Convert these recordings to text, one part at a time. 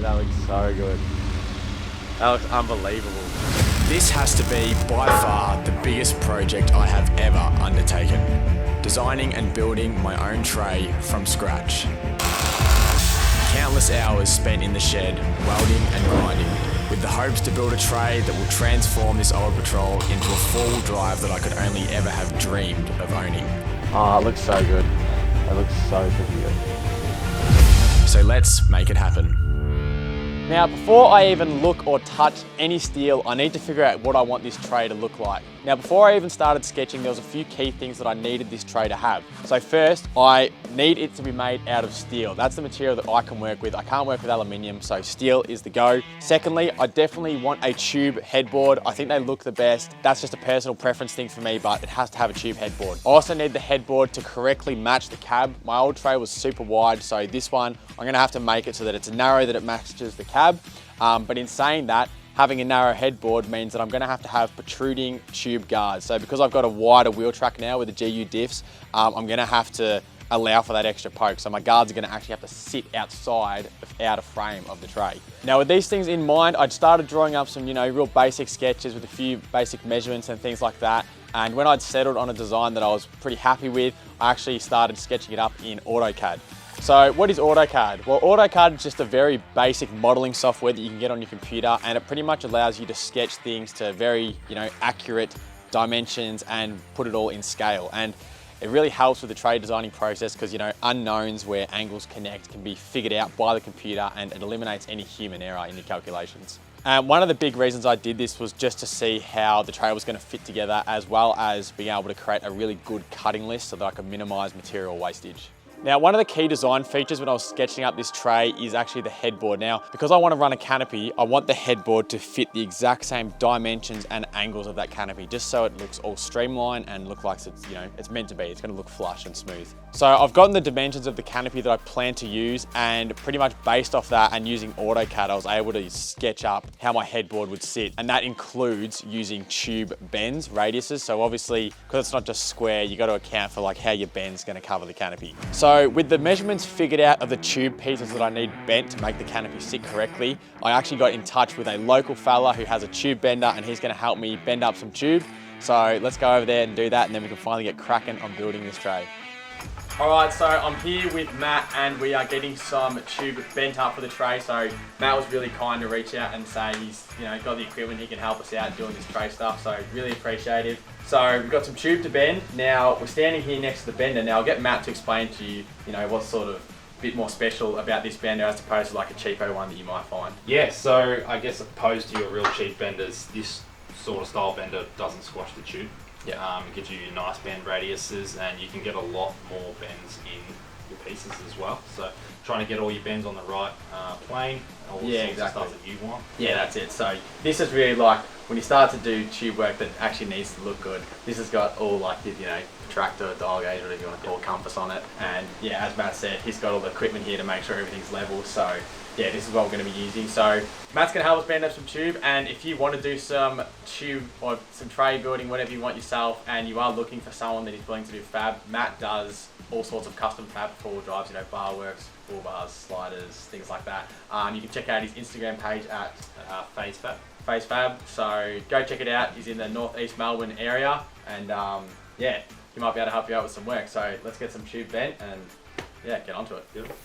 that looks so good. That looks unbelievable. This has to be by far the biggest project I have ever undertaken. Designing and building my own tray from scratch. Countless hours spent in the shed, welding and grinding, with the hopes to build a tray that will transform this old Patrol into a four-wheel drive that I could only ever have dreamed of owning. Oh, it looks so good. It looks so good. So let's make it happen. Now, before I even look or touch any steel, I need to figure out what I want this tray to look like. Now, before I even started sketching, there was a few key things that I needed this tray to have. So first, I need it to be made out of steel. That's the material that I can work with. I can't work with aluminium, so steel is the go. Secondly, I definitely want a tube headboard. I think they look the best. That's just a personal preference thing for me, but it has to have a tube headboard. I also need the headboard to correctly match the cab. My old tray was super wide, so this one, I'm gonna have to make it so that it's narrow, that it matches the cab. But in saying that, having a narrow headboard means that I'm gonna have to have protruding tube guards. So because I've got a wider wheel track now with the GU diffs, I'm gonna have to allow for that extra poke. So my guards are gonna actually have to sit outside, out of frame of the tray. Now with these things in mind, I'd started drawing up some, real basic sketches with a few basic measurements and things like that. And when I'd settled on a design that I was pretty happy with, I actually started sketching it up in AutoCAD. So what is AutoCAD? Well, AutoCAD is just a very basic modeling software that you can get on your computer, and it pretty much allows you to sketch things to very, accurate dimensions and put it all in scale. And it really helps with the tray designing process because, unknowns where angles connect can be figured out by the computer, and it eliminates any human error in your calculations. One of the big reasons I did this was just to see how the tray was going to fit together, as well as being able to create a really good cutting list so that I could minimize material wastage. Now, one of the key design features when I was sketching up this tray is actually the headboard. Now, because I want to run a canopy, I want the headboard to fit the exact same dimensions and angles of that canopy, just so it looks all streamlined and look like it's, it's meant to be. It's going to look flush and smooth. So I've gotten the dimensions of the canopy that I plan to use, and pretty much based off that and using AutoCAD, I was able to sketch up how my headboard would sit. And that includes using tube bends, radiuses. So obviously, because it's not just square, you got to account for how your bend's going to cover the canopy. So with the measurements figured out of the tube pieces that I need bent to make the canopy sit correctly, I actually got in touch with a local fella who has a tube bender, and he's going to help me bend up some tube. So let's go over there and do that, and then we can finally get cracking on building this tray. All right, so I'm here with Matt, and we are getting some tube bent up for the tray. So Matt was really kind to reach out and say he's got the equipment, he can help us out doing this tray stuff, so really appreciative. So we've got some tube to bend. Now we're standing here next to the bender. Now I'll get Matt to explain to you, what's sort of a bit more special about this bender as opposed to like a cheapo one that you might find. Yeah, so I guess opposed to your real cheap benders, this sort of style bender doesn't squash the tube. Yeah. It gives you nice bend radiuses, and you can get a lot more bends in your pieces as well. So trying to get all your bends on the right plane, all the sorts of stuff that you want. Yeah, that's it. So this is really like when you start to do tube work that actually needs to look good. This has got all like your, protractor, dial gauge, whatever you want to call, compass on it. And yeah, as Matt said, he's got all the equipment here to make sure everything's level. So yeah, this is what we're going to be using. So Matt's going to help us bend up some tube, and if you want to do some tube or some tray building, whatever you want yourself, and you are looking for someone that is willing to do fab, Matt does all sorts of custom fab for four-wheel drives, bar works, bull bars, sliders, things like that. You can check out his Instagram page at Phase Fab. So go check it out. He's in the northeast Melbourne area, and yeah, he might be able to help you out with some work. So let's get some tube bent and yeah, get onto it. Beautiful.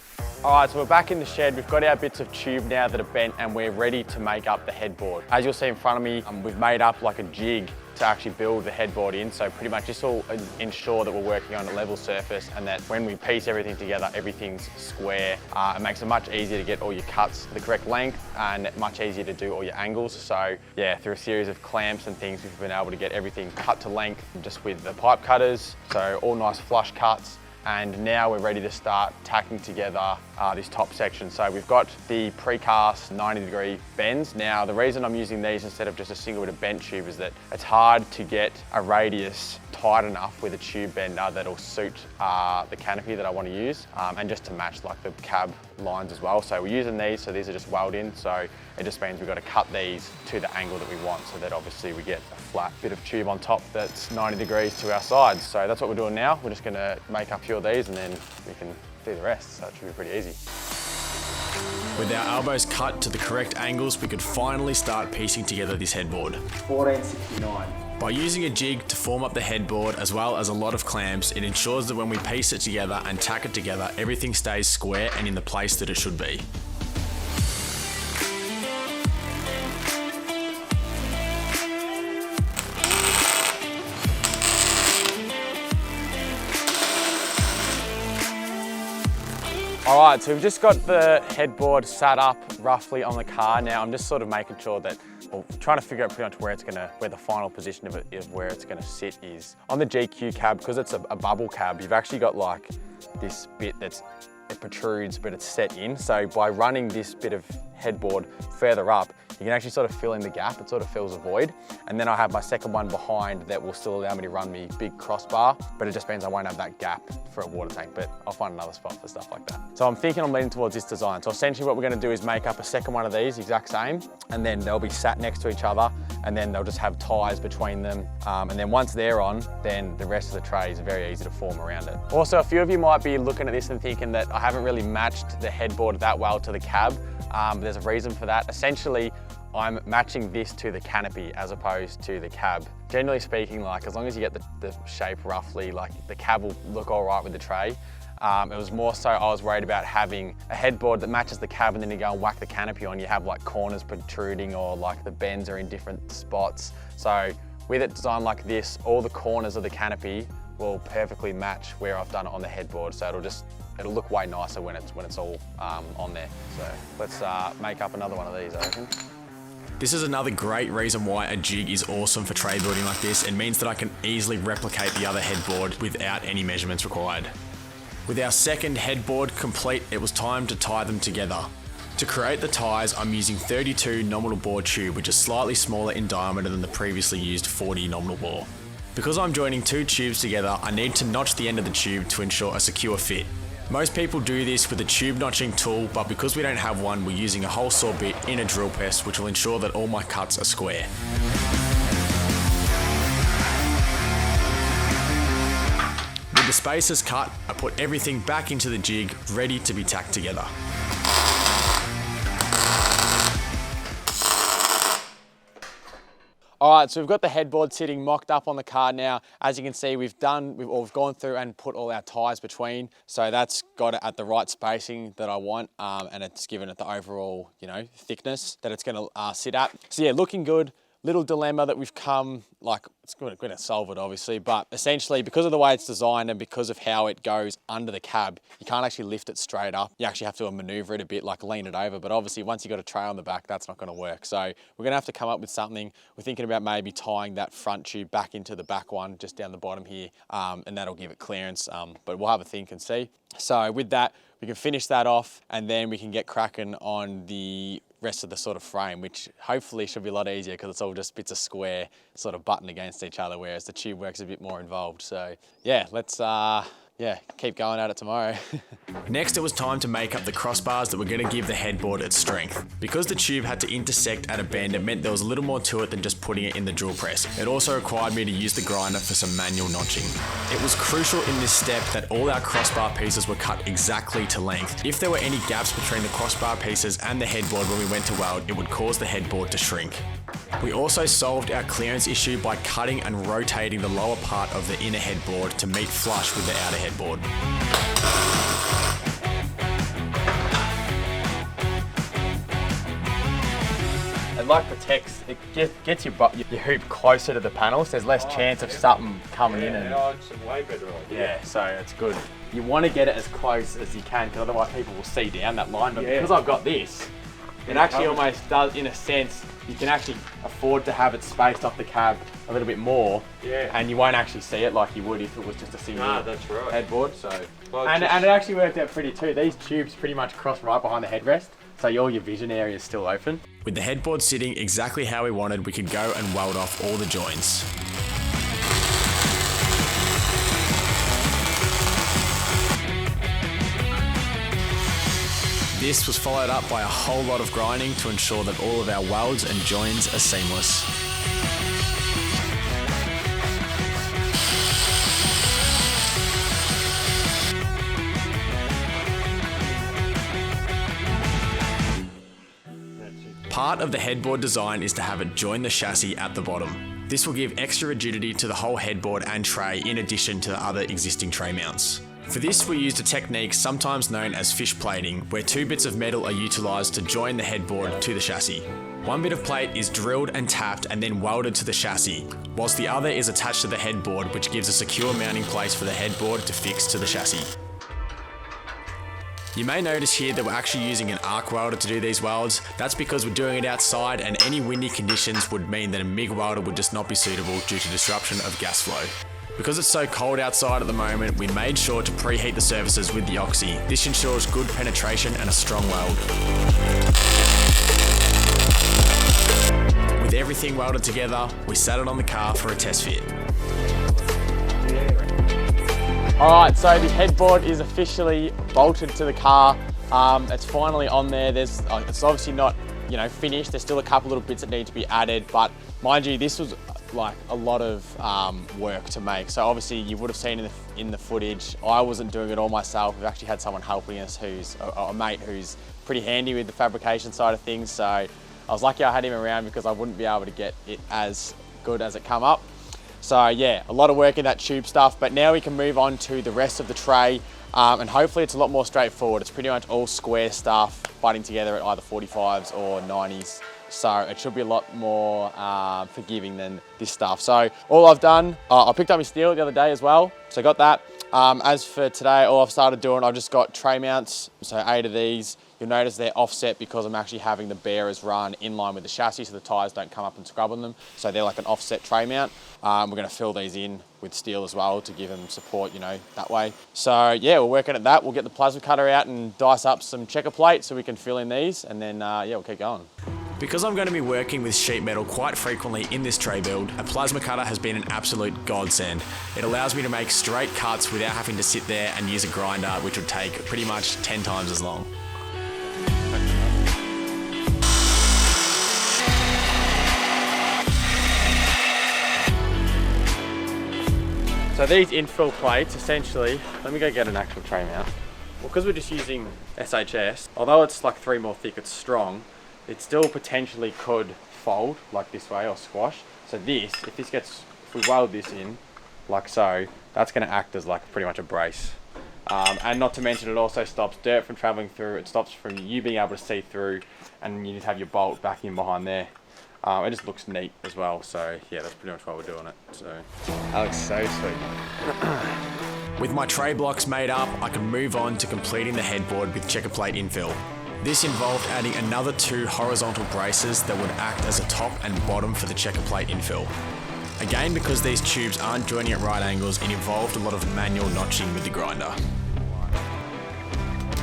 All right, so we're back in the shed. We've got our bits of tube now that are bent, and we're ready to make up the headboard. As you'll see in front of me, we've made up like a jig to actually build the headboard in. So pretty much this will ensure that we're working on a level surface, and that when we piece everything together, everything's square. It makes it much easier to get all your cuts the correct length, and much easier to do all your angles. So yeah, through a series of clamps and things, we've been able to get everything cut to length just with the pipe cutters. So all nice flush cuts. And now we're ready to start tacking together this top section. So we've got the precast 90-degree bends. Now the reason I'm using these instead of just a single bit of bent tube is that it's hard to get a radius tight enough with a tube bender that'll suit the canopy that I want to use, and just to match like the cab lines as well. So we're using these, so these are just weld in, so it just means we've got to cut these to the angle that we want, so that obviously we get a flat bit of tube on top that's 90 degrees to our sides. So that's what we're doing now. We're just going to make up a few of these, and then we can do the rest, so it should be pretty easy. With our elbows cut to the correct angles, we could finally start piecing together this headboard. 1469. By using a jig to form up the headboard as well as a lot of clamps, it ensures that when we piece it together and tack it together, everything stays square and in the place that it should be. All right, so we've just got the headboard sat up roughly on the car. Now I'm just sort of making sure that, or trying to figure out pretty much where the final position of it is, where it's gonna sit is. On the GQ cab, because it's a bubble cab, you've actually got like this bit it protrudes, but it's set in. So by running this bit of headboard further up, you can actually sort of fill in the gap. It sort of fills a void. And then I have my second one behind that will still allow me to run me big crossbar, but it just means I won't have that gap for a water tank, but I'll find another spot for stuff like that. So I'm thinking I'm leaning towards this design. So essentially what we're gonna do is make up a second one of these, exact same, and then they'll be sat next to each other, and then they'll just have ties between them. And then once they're on, then the rest of the tray is very easy to form around it. Also, a few of you might be looking at this and thinking that I haven't really matched the headboard that well to the cab. There's a reason for that. Essentially, I'm matching this to the canopy as opposed to the cab. Generally speaking, like as long as you get the shape roughly, like the cab will look all right with the tray. It was more so I was worried about having a headboard that matches the cab, and then you go and whack the canopy on, you have like corners protruding or like the bends are in different spots. So with it designed like this, all the corners of the canopy will perfectly match where I've done it on the headboard. So it'll look way nicer when it's all on there. So let's make up another one of these, I reckon. This is another great reason why a jig is awesome for tray building like this. It means that I can easily replicate the other headboard without any measurements required. With our second headboard complete, it was time to tie them together. To create the ties, I'm using 32 nominal bore tube, which is slightly smaller in diameter than the previously used 40 nominal bore. Because I'm joining two tubes together, I need to notch the end of the tube to ensure a secure fit. Most people do this with a tube notching tool, but because we don't have one, we're using a hole saw bit in a drill press, which will ensure that all my cuts are square. With the spacers cut, I put everything back into the jig, ready to be tacked together. All right, so we've got the headboard sitting mocked up on the car now. As you can see, we've gone through and put all our ties between. So that's got it at the right spacing that I want, and it's given it the overall, thickness that it's gonna sit at. So yeah, looking good. Little dilemma that we've come, it's going to solve it obviously, but essentially because of the way it's designed and because of how it goes under the cab, you can't actually lift it straight up. You actually have to maneuver it a bit, like lean it over, but obviously once you've got a tray on the back, that's not going to work. So we're going to have to come up with something. We're thinking about maybe tying that front tube back into the back one, just down the bottom here, and that'll give it clearance, but we'll have a think and see. So with that, we can finish that off and then we can get cracking on the rest of the sort of frame, which hopefully should be a lot easier because it's all just bits of square sort of buttoned against each other, whereas the tube work's a bit more involved. So yeah, let's keep going at it tomorrow. Next, it was time to make up the crossbars that were going to give the headboard its strength. Because the tube had to intersect at a bend, it meant there was a little more to it than just putting it in the drill press. It also required me to use the grinder for some manual notching. It was crucial in this step that all our crossbar pieces were cut exactly to length. If there were any gaps between the crossbar pieces and the headboard when we went to weld, it would cause the headboard to shrink. We also solved our clearance issue by cutting and rotating the lower part of the inner headboard to meet flush with the outer headboard. It protects, it gets your hoop closer to the panel, so there's less chance of something coming in. And it's way better idea. Yeah, so it's good. You want to get it as close as you can, because otherwise people will see down that line. But because I've got this, it actually almost does, in a sense, you can actually afford to have it spaced off the cab a little bit more, and you won't actually see it like you would if it was just a single headboard. So, and it actually worked out pretty too. These tubes pretty much cross right behind the headrest, so all your vision area is still open. With the headboard sitting exactly how we wanted, we could go and weld off all the joints. This was followed up by a whole lot of grinding to ensure that all of our welds and joins are seamless. Part of the headboard design is to have it join the chassis at the bottom. This will give extra rigidity to the whole headboard and tray in addition to the other existing tray mounts. For this, we used a technique sometimes known as fish plating, where two bits of metal are utilised to join the headboard to the chassis. One bit of plate is drilled and tapped and then welded to the chassis, whilst the other is attached to the headboard, which gives a secure mounting place for the headboard to fix to the chassis. You may notice here that we're actually using an arc welder to do these welds. That's because we're doing it outside and any windy conditions would mean that a MIG welder would just not be suitable due to disruption of gas flow. Because it's so cold outside at the moment, we made sure to preheat the surfaces with the Oxy. This ensures good penetration and a strong weld. With everything welded together, we sat it on the car for a test fit. All right, so the headboard is officially bolted to the car. It's finally on there. It's obviously not, finished. There's still a couple little bits that need to be added, but mind you, this was like a lot of work to make. So obviously you would have seen in the footage, I wasn't doing it all myself. We've actually had someone helping us who's a mate who's pretty handy with the fabrication side of things. So I was lucky I had him around because I wouldn't be able to get it as good as it come up. So yeah, a lot of work in that tube stuff, but now we can move on to the rest of the tray and hopefully it's a lot more straightforward. It's pretty much all square stuff butting together at either 45s or 90s. So it should be a lot more forgiving than this stuff. So all I've done, I picked up my steel the other day as well. So I got that. As for today, all I've started doing, I've just got tray mounts. So 8 of these. You'll notice they're offset because I'm actually having the bearers run in line with the chassis so the tyres don't come up and scrub on them. So they're like an offset tray mount. We're going to fill these in with steel as well to give them support, that way. So yeah, we're working at that. We'll get the plasma cutter out and dice up some checker plates so we can fill in these and then we'll keep going. Because I'm going to be working with sheet metal quite frequently in this tray build, a plasma cutter has been an absolute godsend. It allows me to make straight cuts without having to sit there and use a grinder, which would take pretty much 10 times as long. So these infill plates, essentially, let me go get an actual tray mount. Well, because we're just using SHS, although it's like 3 more thick, it's strong, it still potentially could fold like this way or squash. So this, if we weld this in like so, that's going to act as like pretty much a brace. And not to mention it also stops dirt from traveling through, it stops from you being able to see through, and you just have your bolt back in behind there. It just looks neat as well, so yeah, that's pretty much why we're doing it. So that looks so sweet. With my tray blocks made up, I can move on to completing the headboard with checker plate infill. This involved adding another 2 horizontal braces that would act as a top and bottom for the checker plate infill. Again, because these tubes aren't joining at right angles, it involved a lot of manual notching with the grinder.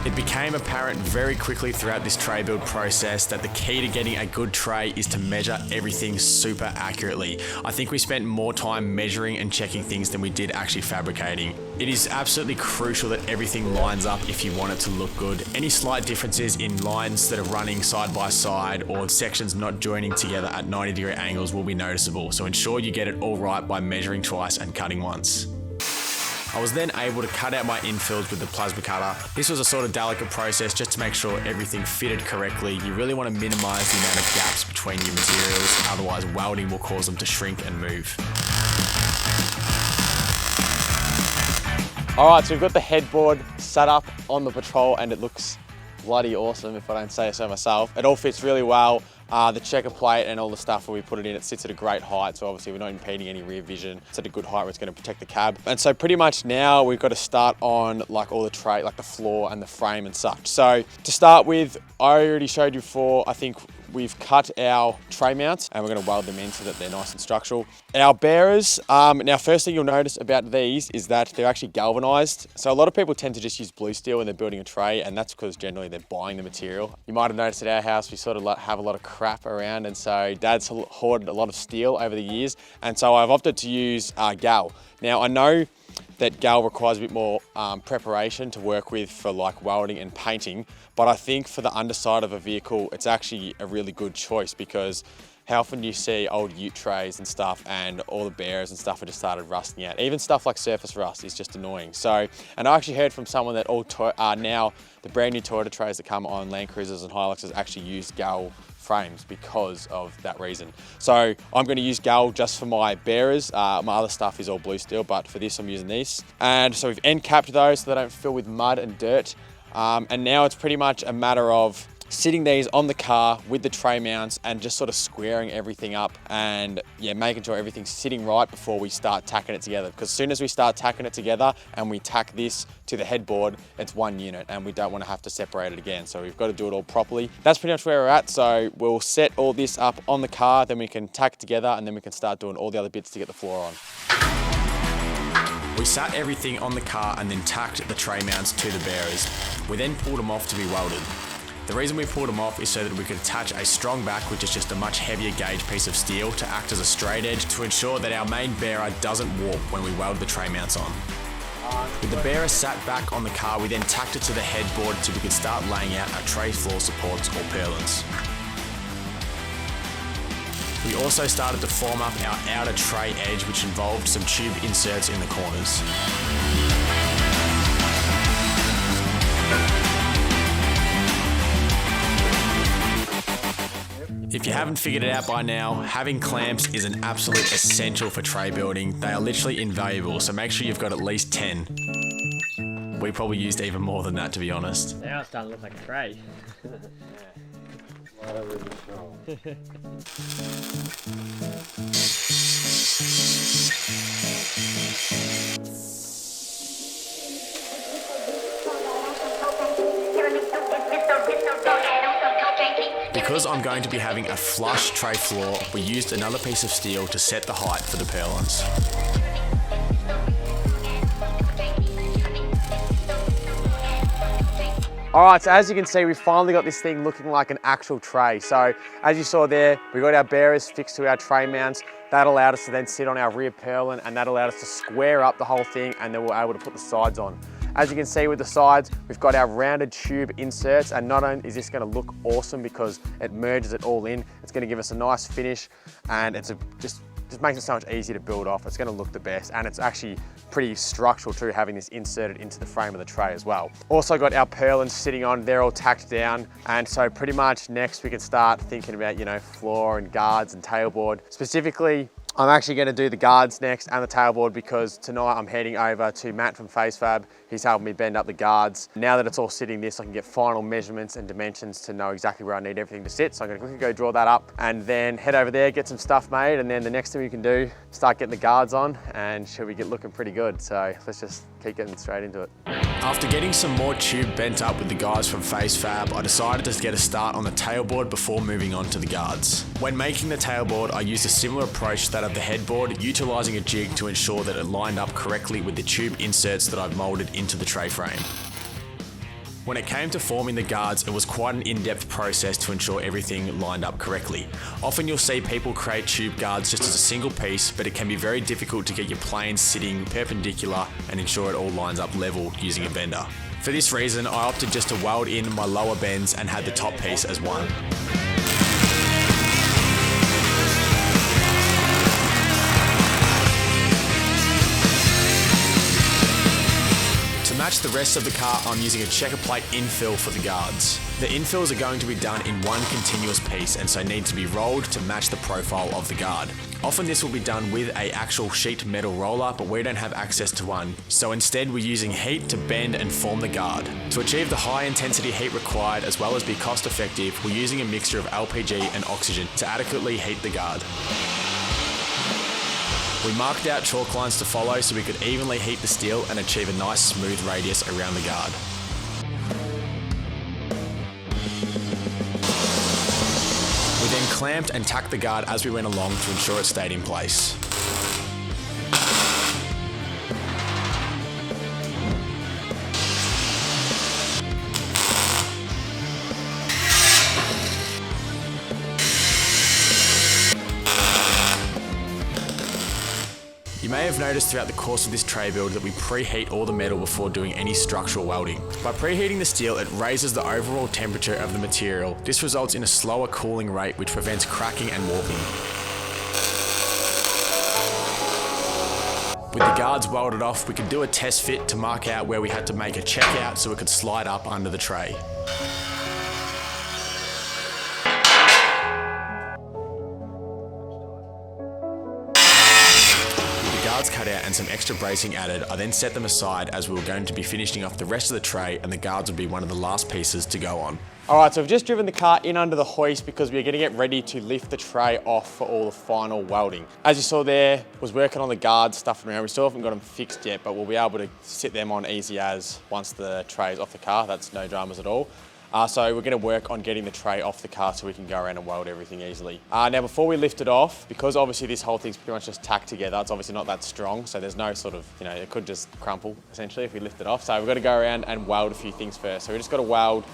It became apparent very quickly throughout this tray build process that the key to getting a good tray is to measure everything super accurately. I think we spent more time measuring and checking things than we did actually fabricating. It is absolutely crucial that everything lines up if you want it to look good. Any slight differences in lines that are running side by side or sections not joining together at 90-degree angles will be noticeable, so ensure you get it all right by measuring twice and cutting once. I was then able to cut out my infills with the plasma cutter. This was a sort of delicate process just to make sure everything fitted correctly. You really want to minimize the amount of gaps between your materials, otherwise welding will cause them to shrink and move. All right, so we've got the headboard set up on the Patrol and it looks bloody awesome if I don't say so myself. It all fits really well. The checker plate and all the stuff where we put it in, it sits at a great height, so obviously we're not impeding any rear vision. It's at a good height where it's going to protect the cab. And so pretty much now we've got to start on like all the tray, like the floor and the frame and such. So to start with, I already showed you before, I think we've cut our tray mounts and we're going to weld them in so that they're nice and structural. Our bearers, now first thing you'll notice about these is that they're actually galvanized. So a lot of people tend to just use blue steel when they're building a tray, and that's because generally they're buying the material. You might have noticed at our house we sort of have a lot of crap around, and so Dad's hoarded a lot of steel over the years, and so I've opted to use gal. Now I know that gal requires a bit more preparation to work with for like welding and painting, but I think for the underside of a vehicle, it's actually a really good choice because how often do you see old ute trays and stuff and all the bearers and stuff have just started rusting out? Even stuff like surface rust is just annoying. So, and I actually heard from someone that all now the brand new Toyota trays that come on Land Cruisers and Hiluxes actually use Gal frames because of that reason. So I'm going to use Gal just for my bearers. My other stuff is all blue steel, but for this I'm using these. And so we've end capped those so they don't fill with mud and dirt. And now it's pretty much a matter of sitting these on the car with the tray mounts and just sort of squaring everything up and yeah, making sure everything's sitting right before we start tacking it together. Because as soon as we start tacking it together and we tack this to the headboard, it's one unit and we don't want to have to separate it again. So we've got to do it all properly. That's pretty much where we're at. So we'll set all this up on the car, then we can tack it together and then we can start doing all the other bits to get the floor on. We sat everything on the car and then tacked the tray mounts to the bearers. We then pulled them off to be welded. The reason we pulled them off is so that we could attach a strong back, which is just a much heavier gauge piece of steel, to act as a straight edge to ensure that our main bearer doesn't warp when we weld the tray mounts on. With the bearer sat back on the car, we then tacked it to the headboard so we could start laying out our tray floor supports or purlins. We also started to form up our outer tray edge, which involved some tube inserts in the corners. If you haven't figured it out by now, having clamps is an absolute essential for tray building. They are literally invaluable, so make sure you've got at least 10. We probably used even more than that, to be honest. Now it's starting to look like a tray. Because I'm going to be having a flush tray floor, we used another piece of steel to set the height for the purlins. All right, so as you can see, we finally got this thing looking like an actual tray. So as you saw there, we got our bearers fixed to our tray mounts. That allowed us to then sit on our rear purlin, and that allowed us to square up the whole thing, and then we were able to put the sides on. As you can see with the sides, we've got our rounded tube inserts, and not only is this gonna look awesome because it merges it all in, it's gonna give us a nice finish, and it's just makes it so much easier to build off. It's gonna look the best, and it's actually pretty structural too, having this inserted into the frame of the tray as well. Also got our purlins sitting on, they're all tacked down, and so pretty much next we can start thinking about, you know, floor and guards and tailboard. Specifically, I'm actually going to do the guards next and the tailboard because tonight I'm heading over to Matt from Face Fab. He's helping me bend up the guards. Now that it's all sitting this, I can get final measurements and dimensions to know exactly where I need everything to sit. So I'm going to quickly go draw that up and then head over there, get some stuff made, and then the next thing we can do, start getting the guards on, and should we get looking pretty good. So let's just keep getting straight into it. After getting some more tube bent up with the guys from Face Fab, I decided to get a start on the tailboard before moving on to the guards. When making the tailboard, I used a similar approach to that of the headboard, utilising a jig to ensure that it lined up correctly with the tube inserts that I've moulded into the tray frame. When it came to forming the guards, it was quite an in-depth process to ensure everything lined up correctly. Often you'll see people create tube guards just as a single piece, but it can be very difficult to get your planes sitting perpendicular and ensure it all lines up level using a bender. For this reason, I opted just to weld in my lower bends and had the top piece as one. To match the rest of the car, I'm using a checker plate infill for the guards. The infills are going to be done in one continuous piece and so need to be rolled to match the profile of the guard. Often this will be done with an actual sheet metal roller, but we don't have access to one, so instead we're using heat to bend and form the guard. To achieve the high intensity heat required as well as be cost effective, we're using a mixture of LPG and oxygen to adequately heat the guard. We marked out chalk lines to follow so we could evenly heat the steel and achieve a nice smooth radius around the guard. We then clamped and tacked the guard as we went along to ensure it stayed in place. You may have noticed throughout the course of this tray build that we preheat all the metal before doing any structural welding. By preheating the steel, it raises the overall temperature of the material. This results in a slower cooling rate which prevents cracking and warping. With the guards welded off, we could do a test fit to mark out where we had to make a checkout so it could slide up under the tray. Guards cut out and some extra bracing added, I then set them aside as we were going to be finishing off the rest of the tray, and the guards would be one of the last pieces to go on. All right, so we've just driven the car in under the hoist because we're gonna get ready to lift the tray off for all the final welding. As you saw there, was working on the guards, stuffing around. We still haven't got them fixed yet, but we'll be able to sit them on easy as once the tray is off the car. That's no dramas at all. So we're gonna work on getting the tray off the car so we can go around and weld everything easily. Now before we lift it off, because obviously this whole thing's pretty much just tacked together, it's obviously not that strong, so there's no sort of, it could just crumple essentially if we lift it off. So we've got to go around and weld a few things first. So we just got to weld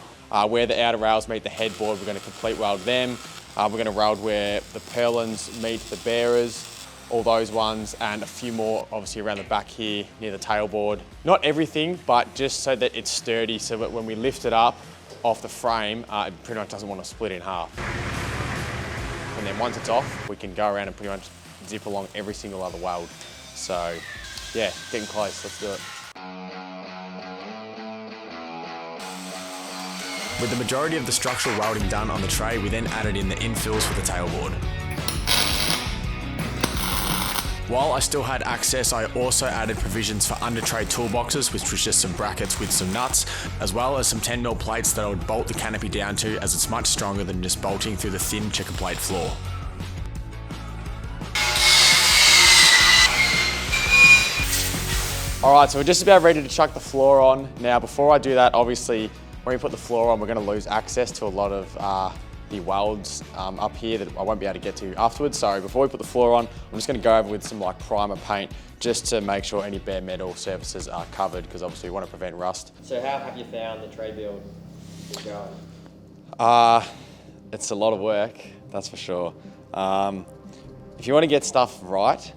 where the outer rails meet the headboard. We're going to complete weld them. We're going to weld where the purlins meet the bearers, all those ones, and a few more obviously around the back here near the tailboard. Not everything, but just so that it's sturdy so that when we lift it up off the frame, it pretty much doesn't want to split in half. And then once it's off, we can go around and pretty much zip along every single other weld. So yeah, getting close, let's do it. With the majority of the structural welding done on the tray, we then added in the infills for the tailboard. While I still had access, I also added provisions for under tray toolboxes, which was just some brackets with some nuts, as well as some 10mm plates that I would bolt the canopy down to, as it's much stronger than just bolting through the thin checker plate floor. All right, so we're just about ready to chuck the floor on. Now, before I do that, obviously, when we put the floor on, we're gonna lose access to a lot of the welds up here that I won't be able to get to afterwards. So before we put the floor on, I'm just gonna go over with some like primer paint just to make sure any bare metal surfaces are covered, because obviously we want to prevent rust. So how have you found the tray build is going? It's a lot of work, that's for sure. If you want to get stuff right,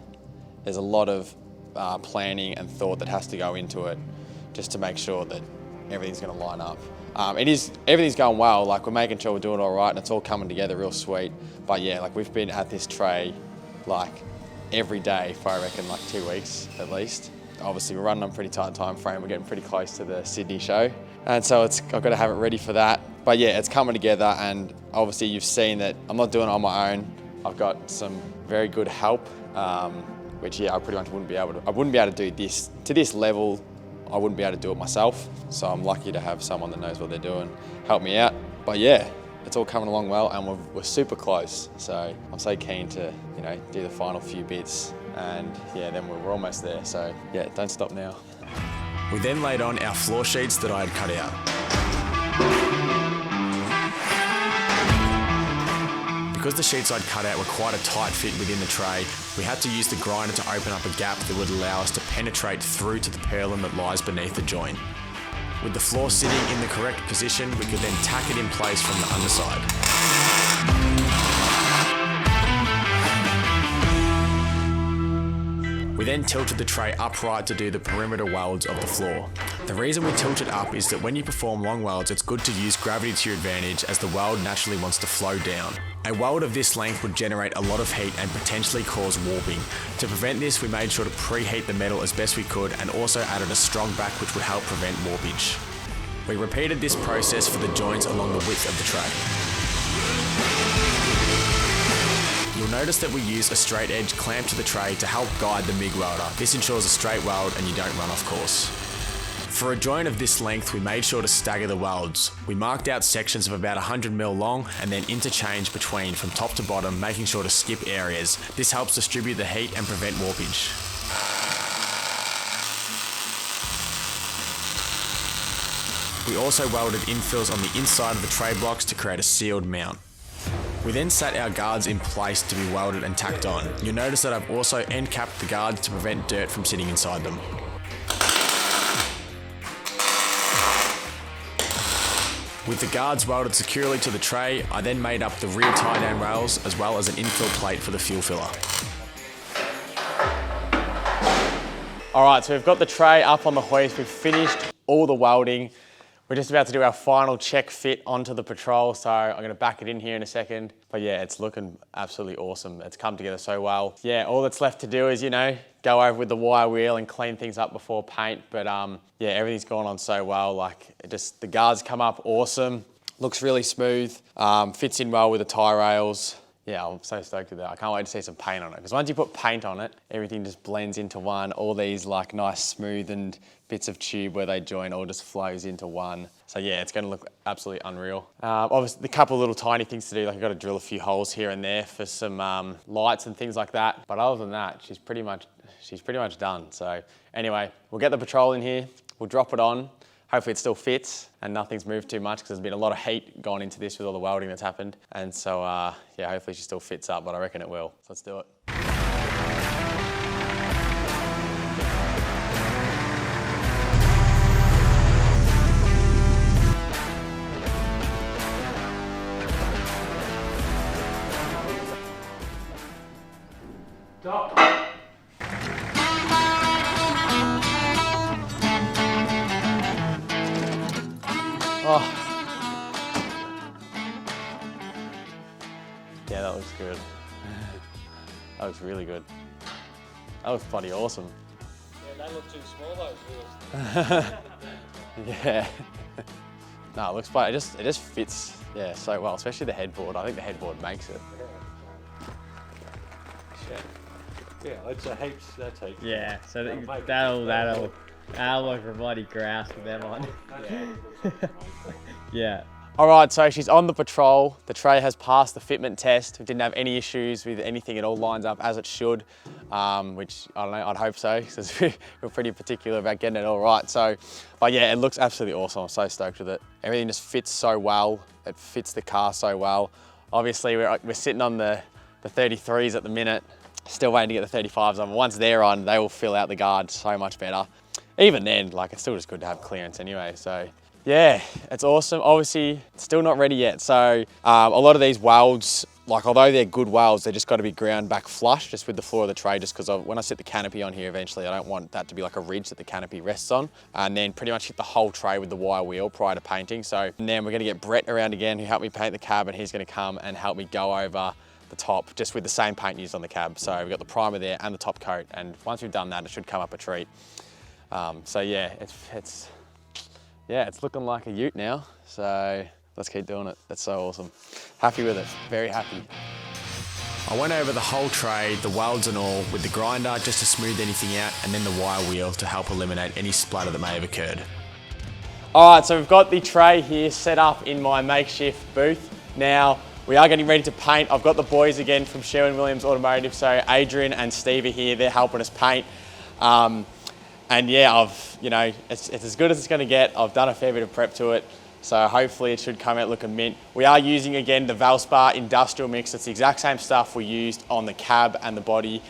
there's a lot of planning and thought that has to go into it just to make sure that everything's going to line up. Everything's going well, like we're making sure we're doing all right and it's all coming together real sweet. But yeah, like we've been at this tray like every day for I reckon like 2 weeks at least. Obviously we're running on a pretty tight time frame, we're getting pretty close to the Sydney show. And so I've got to have it ready for that. But yeah, it's coming together, and obviously you've seen that I'm not doing it on my own. I've got some very good help, which yeah, I pretty much wouldn't be able to do this to this level. I wouldn't be able to do it myself, so I'm lucky to have someone that knows what they're doing help me out. But yeah, it's all coming along well, and we're super close. So I'm so keen to do the final few bits, and yeah, then we're almost there. So yeah, don't stop now. We then laid on our floor sheets that I had cut out. Because the sheets I'd cut out were quite a tight fit within the tray, we had to use the grinder to open up a gap that would allow us to penetrate through to the purlin that lies beneath the joint. With the floor sitting in the correct position, we could then tack it in place from the underside. We then tilted the tray upright to do the perimeter welds of the floor. The reason we tilt it up is that when you perform long welds, it's good to use gravity to your advantage, as the weld naturally wants to flow down. A weld of this length would generate a lot of heat and potentially cause warping. To prevent this, we made sure to preheat the metal as best we could, and also added a strong back which would help prevent warpage. We repeated this process for the joints along the width of the tray. You'll notice that we use a straight edge clamp to the tray to help guide the MIG welder. This ensures a straight weld and you don't run off course. For a joint of this length, we made sure to stagger the welds. We marked out sections of about 100mm long and then interchange between from top to bottom, making sure to skip areas. This helps distribute the heat and prevent warpage. We also welded infills on the inside of the tray blocks to create a sealed mount. We then sat our guards in place to be welded and tacked on. You'll notice that I've also end capped the guards to prevent dirt from sitting inside them. With the guards welded securely to the tray, I then made up the rear tie-down rails as well as an infill plate for the fuel filler. All right, so we've got the tray up on the hoist. We've finished all the welding. We're just about to do our final check fit onto the Patrol, so I'm gonna back it in here in a second. But yeah, it's looking absolutely awesome. It's come together so well. Yeah, all that's left to do is, you know, go over with the wire wheel and clean things up before paint. But yeah, everything's gone on so well. Like, the guards come up awesome. Looks really smooth, fits in well with the tie rails. Yeah, I'm so stoked with that. I can't wait to see some paint on it. Because once you put paint on it, everything just blends into one. All these like nice smoothened bits of tube where they join all just flows into one. So yeah, it's gonna look absolutely unreal. Obviously, a couple of little tiny things to do. Like I've got to drill a few holes here and there for some lights and things like that. But other than that, she's pretty much done. So anyway, we'll get the Patrol in here. We'll drop it on. Hopefully it still fits and nothing's moved too much because there's been a lot of heat gone into this with all the welding that's happened. And so, yeah, hopefully she still fits up, but I reckon it will. So let's do it. Stop. Oh. Yeah, that looks good. That looks really good. That looks bloody awesome. Yeah, they look too small, those wheels. Yeah. No, it looks bloody, it just fits, yeah, so well, especially the headboard. I think the headboard makes it. Yeah, it's a heaps, that's heaps. Yeah, so that'll that'll look a bloody grouse with them on. Yeah. All right, so she's on the Patrol. The tray has passed the fitment test. We didn't have any issues with anything. It all lines up as it should, which I don't know, I'd hope so, because we're pretty particular about getting it all right. So, but yeah, it looks absolutely awesome. I'm so stoked with it. Everything just fits so well. It fits the car so well. Obviously, we're sitting on the 33s at the minute. Still waiting to get the 35s on. Once they're on, they will fill out the guard so much better. Even then, like, it's still just good to have clearance anyway. So yeah, it's awesome. Obviously, it's still not ready yet. So a lot of these welds, like, although they're good welds, they just got to be ground back flush just with the floor of the tray, just because when I sit the canopy on here eventually, I don't want that to be like a ridge that the canopy rests on. And then pretty much hit the whole tray with the wire wheel prior to painting. So and then we're going to get Brett around again, who helped me paint the cab, and he's going to come and help me go over the top just with the same paint used on the cab. So we've got the primer there and the top coat, and once we've done that, it should come up a treat. So yeah, it's looking like a ute now. So let's keep doing it. That's so awesome. Happy with it, very happy. I went over the whole tray, the welds and all, with the grinder just to smooth anything out, and then the wire wheel to help eliminate any splatter that may have occurred. All right, so we've got the tray here set up in my makeshift booth. Now, we are getting ready to paint. I've got the boys again from Sherwin-Williams Automotive, so Adrian and Steve are here. They're helping us paint. And yeah, it's as good as it's gonna get. I've done a fair bit of prep to it, so hopefully it should come out looking mint. We are using, again, the Valspar industrial mix. It's the exact same stuff we used on the cab and the body.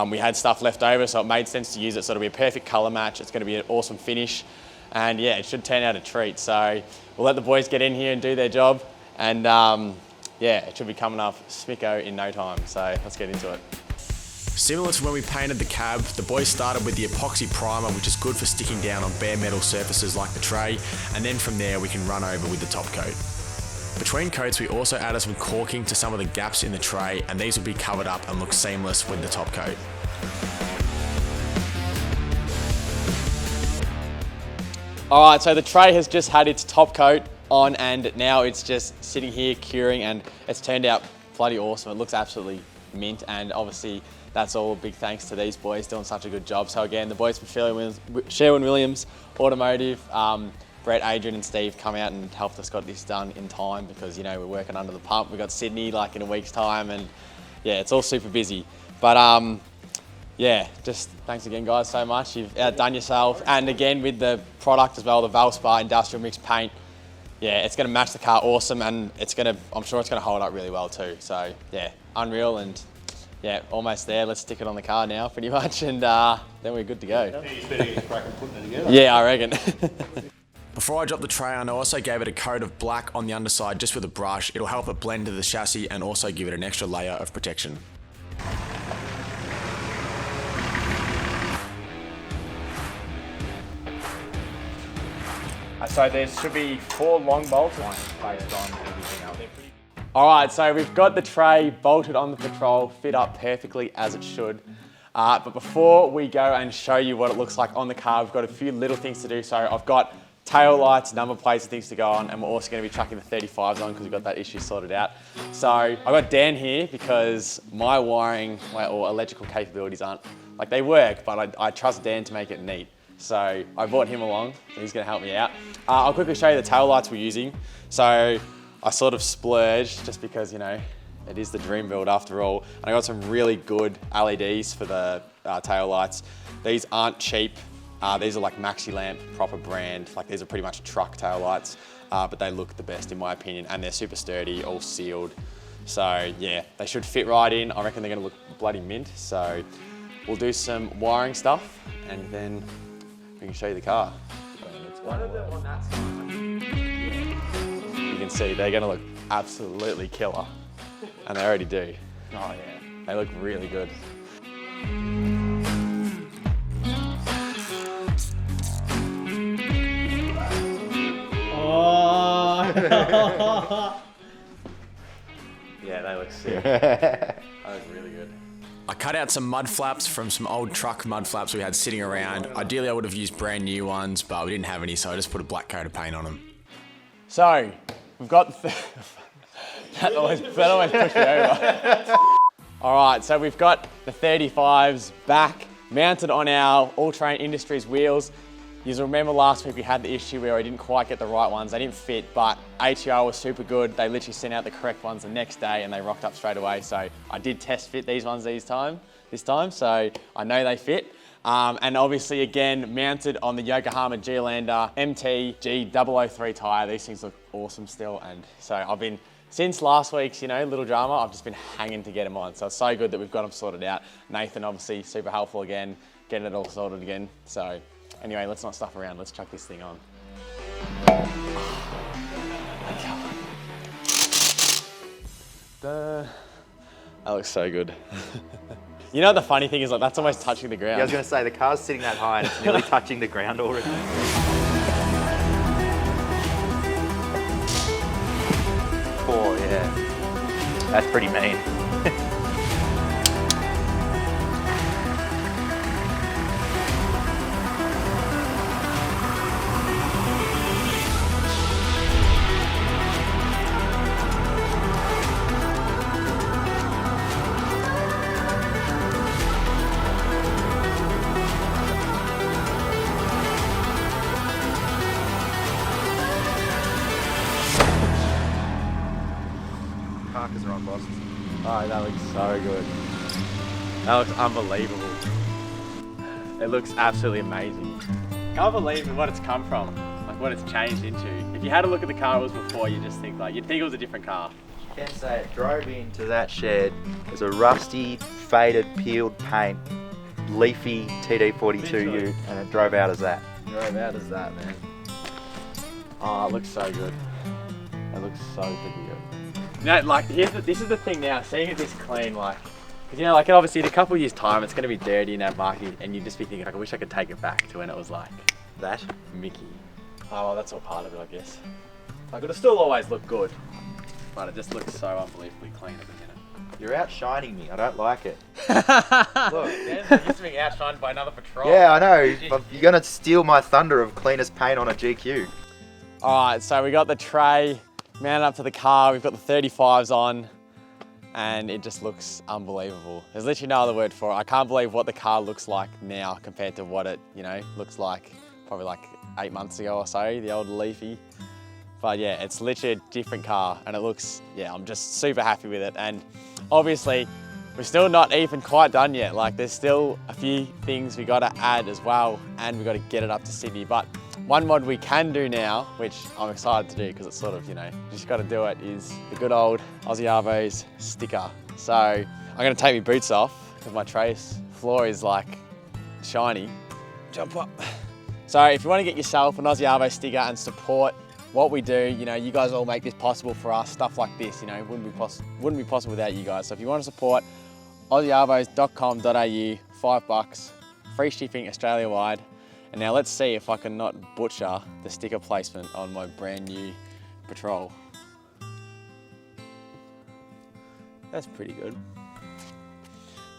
We had stuff left over, so it made sense to use it. So it'll be a perfect color match. It's gonna be an awesome finish. And yeah, it should turn out a treat. So we'll let the boys get in here and do their job. And yeah, it should be coming up smicko in no time. So let's get into it. Similar to when we painted the cab, the boys started with the epoxy primer, which is good for sticking down on bare metal surfaces like the tray, and then from there we can run over with the top coat. Between coats, we also added some caulking to some of the gaps in the tray, and these will be covered up and look seamless with the top coat. All right, so the tray has just had its top coat on, and now it's just sitting here curing, and it's turned out bloody awesome. It looks absolutely mint, and obviously that's all a big thanks to these boys doing such a good job. So again, the boys from Sherwin-Williams Automotive, Brett, Adrian and Steve come out and helped us get this done in time, because you know we're working under the pump. We've got Sydney like in a week's time, and yeah, it's all super busy. But yeah, just thanks again guys so much. You've outdone yourself, and again with the product as well, the Valspar industrial mix paint. Yeah, it's gonna match the car awesome, and I'm sure it's gonna hold up really well too. So yeah, unreal, and yeah, almost there. Let's stick it on the car now pretty much, and then we're good to go. Yeah, I reckon. Before I drop the tray on, I also gave it a coat of black on the underside just with a brush. It'll help it blend to the chassis and also give it an extra layer of protection. So there should be 4 long bolts based on everything else. All right, so we've got the tray bolted on the Patrol, fit up perfectly as it should. But before we go and show you what it looks like on the car, we've got a few little things to do. So I've got tail lights, number plates and things to go on, and we're also going to be chucking the 35s on because we've got that issue sorted out. So I've got Dan here because my wiring or electrical capabilities aren't, like they work, but I trust Dan to make it neat. So I brought him along, so he's going to help me out. I'll quickly show you the tail lights we're using. So I sort of splurged just because, you know, it is the dream build after all. And I got some really good LEDs for the tail lights. These aren't cheap. These are like Maxi Lamp, proper brand. Like these are pretty much truck tail lights, but they look the best in my opinion, and they're super sturdy, all sealed. So yeah, they should fit right in. I reckon they're gonna look bloody mint. So we'll do some wiring stuff and then we can show you the car. One of them on that side. You can see they're gonna look absolutely killer. And they already do. Oh yeah, they look really good. Oh! Yeah, they look sick. They look really good. I cut out some mud flaps from some old truck mud flaps we had sitting around. Ideally, I would have used brand new ones, but we didn't have any, so I just put a black coat of paint on them. So, we've got that always pushed me over. All right, so we've got the 35s back, mounted on our All-Terrain Industries wheels. You remember last week we had the issue where I didn't quite get the right ones. They didn't fit, but ATR was super good. They literally sent out the correct ones the next day and they rocked up straight away. So I did test fit these ones this time, so I know they fit. And obviously again, mounted on the Yokohama Geolander MT G003 tyre. These things look awesome still. And so I've been, since last week's, little drama, I've just been hanging to get them on. So it's so good that we've got them sorted out. Nathan obviously super helpful again, getting it all sorted again. So anyway, let's not stuff around. Let's chuck this thing on. That looks so good. You know what the funny thing is, like that's almost touching the ground. Yeah, I was going to say, the car's sitting that high and it's nearly touching the ground already. Oh, yeah. That's pretty mean. Parkers are on, boss. Oh, that looks so good. That looks unbelievable. It looks absolutely amazing. Can't believe what it's come from, like what it's changed into. If you had a look at the car it was before, you just think you'd think it was a different car. You can say it drove into that shed as a rusty, faded, peeled paint, leafy TD42U, and it drove out as that. Drove out as that, man. Oh, it looks so good. It looks so freaking good. This is the thing now, seeing it this clean, because obviously in a couple of years' time, it's going to be dirty and have marking, and you'd just be thinking, I wish I could take it back to when it was like That? Mickey. Oh, well, that's all part of it, I guess. It'll still always look good, but it just looks so unbelievably clean at the minute. You're outshining me. I don't like it. Look, Dan's used to being outshined by another Patrol. Yeah, I know. But you're going to steal my thunder of cleanest paint on a GQ. All right, so we got the tray mounted up to the car. We've got the 35s on, and it just looks unbelievable. There's literally no other word for it. I can't believe what the car looks like now compared to what it, looks like probably like 8 months ago or so, the old Leafy. But yeah, it's literally a different car, and it looks, I'm just super happy with it. And obviously, we're still not even quite done yet. There's still a few things we gotta add as well, and we gotta get it up to Sydney. But one mod we can do now, which I'm excited to do because it's sort of, you just got to do it, is the good old Aussie Arvos sticker. So I'm going to take my boots off because my trace floor is shiny. Jump up. So if you want to get yourself an Aussie Arvos sticker and support what we do, you guys all make this possible for us. Stuff like this, wouldn't be possible without you guys. So if you want to support, AussieArvos.com.au, $5, free shipping Australia-wide. And now let's see if I can not butcher the sticker placement on my brand new Patrol. That's pretty good.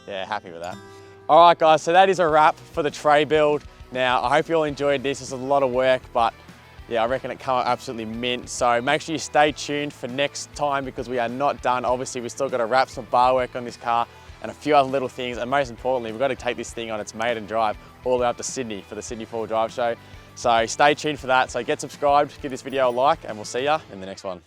Yeah, happy with that. All right guys, so that is a wrap for the tray build. Now, I hope you all enjoyed this. It's a lot of work, but yeah, I reckon it came out absolutely mint. So make sure you stay tuned for next time because we are not done. Obviously, we still got to wrap some bar work on this car and a few other little things. And most importantly, we've got to take this thing on its maiden drive all the way up to Sydney for the Sydney 4-Wheel Drive Show. So stay tuned for that. So get subscribed, give this video a like, and we'll see ya in the next one.